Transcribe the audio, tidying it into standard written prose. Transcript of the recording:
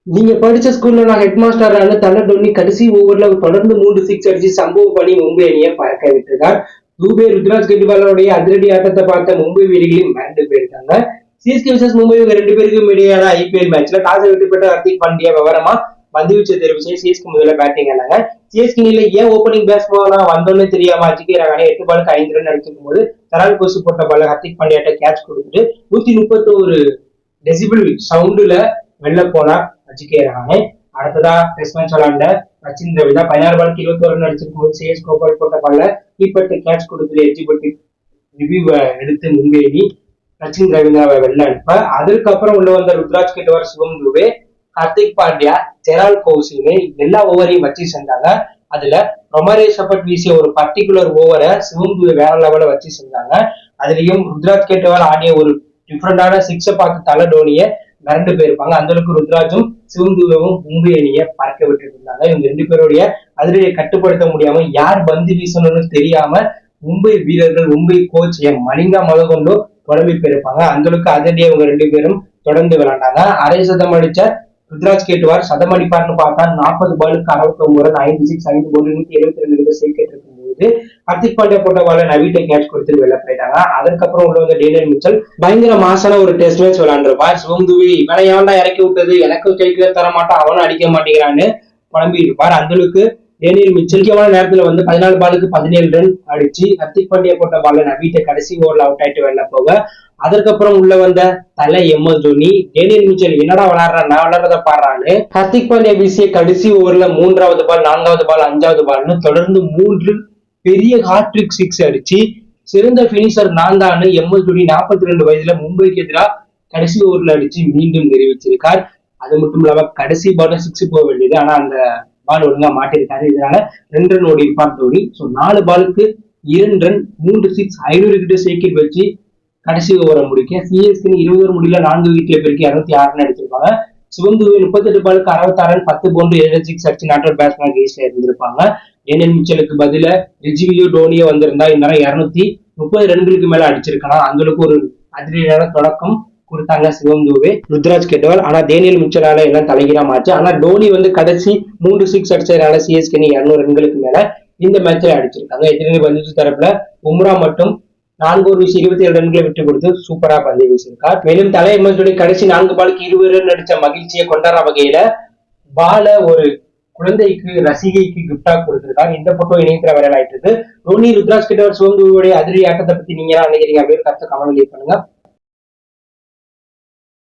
நீங்க படிச்ச ஸ்கூல்ல நான் ஹெட் மாஸ்டரான தல டோனி கடைசி ஓவர்ல தொடர்ந்து 3 சிக்ஸ் அடிச்சு சம்பவம் பண்ணி மும்பை அணியை பறக்க விட்டுருக்கார். தூபே ருத்ராஜ் கெட்டிவாலோடைய அதிரடி ஆட்டத்தை பார்த்த மும்பை வீரர்களையும் மிரண்டு போயிருக்காங்க. சிஎஸ்கே விசஸ் மும்பை இவங்க 2 பேருக்கும் இடையான ஐபிஎல் மேட்ச்ல டாஸ் வெற்றி பெற்ற ஹர்திக் பாண்டியா விவரமா பந்துவீச்சை தேர்வு செய்ய சிஎஸ்கே முதல்ல பேட்டிங் ஆனாங்க. சிஎஸ்கே ஏன் ஓப்பனிங் பேட்ஸ்மேனா வந்தோன்னு தெரியாம அஜிகே ரஹானே 8 பாலுக்கு 5 ரன் அடிச்சிருக்கும் போது தரால் கோசு போட்ட பால ஹர்திக் பாண்டியாட்ட கேட்ச் கொடுத்துட்டு 131 டெசிபிள் சவுண்டுல வெளில போனா அஜிகே ரஹானே. அடுத்ததா டெஸ்ட் மேட்ச் விளையாண்ட சச்சின் ரவிதா 16 பாலுக்கு 21 ரன் அடிச்சிருக்கும் போது சேஸ் கோபால் போட்ட பால்ல கீப்பர்ட்டு கேட்ச் கொடுத்துட்டு எஜிபட்டி ரிவ்யூ எடுத்து மும்பை அணி சச்சின் ரவீந்திராவை வெளில அனுப்ப, அதுக்கப்புறம் உள்ள வந்த ருத்ராஜ் கெட்டுவார், சிவம் துபே, ஹர்திக் பாண்டியா, ஜெரால் கௌசிங்க எல்லா ஓவரையும் வச்சு செஞ்சாங்க. அதுல ரொமாரே சப்பட் வீசிய ஒரு பர்டிகுலர் ஓவரை சிவம் துபே வேற லெவல வச்சு செஞ்சாங்க. அதுலயும் ருத்ராஜ் கெட்டுவார் ஆடிய ஒரு டிஃப்ரெண்டான சிக்ஸை பார்த்து தல டோனிய மிரண்டு போயிருப்பாங்க. அந்த அளவுக்கு ருத்ராஜும் சிவம் துபேவும் மும்பை அணியை பறக்க விட்டு இருந்தாங்க. இவங்க 2 பேருடைய அதிரடியை கட்டுப்படுத்த முடியாம யார் பந்து வீசணும்னு தெரியாம மும்பை வீரர்கள், மும்பை கோச் மணிங்கா முதற்கொண்டு குழம்பி போயிருப்பாங்க. அந்த அளவுக்கு அதிரடியா இவங்க 2 பேரும் தொடர்ந்து விளையாண்டாங்க. அரை சதம் அடிச்ச ருத்ராஜ் கெட்டுவார் சதம் அடிப்பார்னு பார்த்தா 40 பாலுக்கு 69 ரன், 5 சிக்ஸ், 5 பவுண்டரி, 172 சேர்க்கிட்டு இருக்கும்போது ஹர்திக் பாண்டியா போட்ட பால நவீட்ட கேட்ச் கொடுத்துட்டு வெளில போயிட்டாங்க. அதுக்கப்புறம் உள்ள வந்து டேனியல் மிச்சல் பயங்கர மாசான ஒரு டெஸ்ட் மேட்ச் விளையாண்டுருப்பார். சிவம் துபே இவனை ஏன்டா இறக்கி விட்டது, எனக்கும் ஸ்ட்ரைக்ல தர மாட்டான், அவனும் அடிக்க மாட்டேங்கிறான்னு குழம்பி இருப்பார். அந்த அளவுக்கு டேனியல் மிச்சல் முக்கியமான நேரத்துல வந்து 14 பாலுக்கு 17 ரன் அடிச்சு ஹர்திக் பாண்டியா போட்ட பால நவீட்ட கடைசி ஓவர்ல அவுட் ஆயிட்டு வெளில போக, அதற்கப்புறம் உள்ள வந்த தலை எம்எஸ் தோனி டேனியல் மிச்சல் என்னடா விளையாடுறான், நான் விளையாடுறத பாடுறான்னு ஹர்திக் பாண்டியா வீசிய கடைசி ஓவர்ல 3வது பால், 4வது பால், 5வது பால்னு தொடர்ந்து 3 பெரிய ஹாட்ரிக் சிக்ஸ் அடிச்சு சிறந்த பினிஷர் நான் தான் எம்எஸ் தோனி 42 வயதுல மும்பைக்கு எதிராக கடைசி ஓவர்ல அடிச்சு மீண்டும் நிரூபிச்சிருக்கார். அது மட்டும் இல்லாம கடைசி பால் 6 போக வேண்டியது, ஆனா அந்த பால் ஒழுங்கா மாட்டிருக்காரு. இதனால 2 ரன் ஓடி இருப்பார் தோனி. ஸோ 4 பாலுக்கு 2 ரன், 3 சிக்ஸ், 500 கிட்ட சைக்கிள் வச்சு கடைசி ஓவரை முடிக்க சிஎஸ்கே 20 ஓவர் முடியல 4 விக்கெட்ல பெருக்கி 206 ரன் அடிச்சிருப்பாங்க. சிவம் துபே 38 பாலுக்கு 66 ரன், 10 பவுண்டரி, 7 சிக்ஸ் அடிச்சு நாட் அவுட் பேட்ஸ்மேன் கேஸ்ல இருந்திருப்பாங்க. டேனியல் மிச்சலுக்கு பதில ரிஜிவியோ டோனியோ வந்திருந்தா இந்நேரம் 230 ரன்களுக்கு மேல அடிச்சிருக்கலாம். அந்த அளவுக்கு ஒரு அதிரடியான தொடக்கம் கொடுத்தாங்க சிவம் துபே, ருத்ராஜ் கெட்டுவால். ஆனா டேனியல் மிச்சலால எல்லாம் தலைகீழமாச்சு. ஆனா டோனி வந்து கடைசி 3 சிக்ஸ் அடிச்சதுனால சிஎஸ்கே 200 ரன்களுக்கு மேல இந்த மேட்ச்ல அடிச்சிருக்காங்க. எதிரணி பந்து தரப்புல பும்ரா மட்டும் 4 ஓவர் வீசி 27 ரன்களை விட்டு கொடுத்து சூப்பரா பந்து வீசியிருக்கார். மேலும் தலை எம்எஸ் தோனி கடைசி 4 பாலுக்கு 20 ரன் அடிச்ச மகிழ்ச்சியை கொண்டாடுற வகையில பால ஒரு குழந்தைக்கு ரசிகைக்கு கிஃப்டா கொடுத்திருக்காரு. இந்த போட்டோ இணையத்துல வைரல் ஆயிட்டு இருக்கு. டோனி, ருத்ராஜ் கெட்டுவார், சிவம் துபேவுடைய அதிரடி ஆட்டத்தை பத்தி நீங்க என்ன நினைக்கிறீங்க அப்படின்னு கருத்து கமெண்ட் பண்ணுங்க.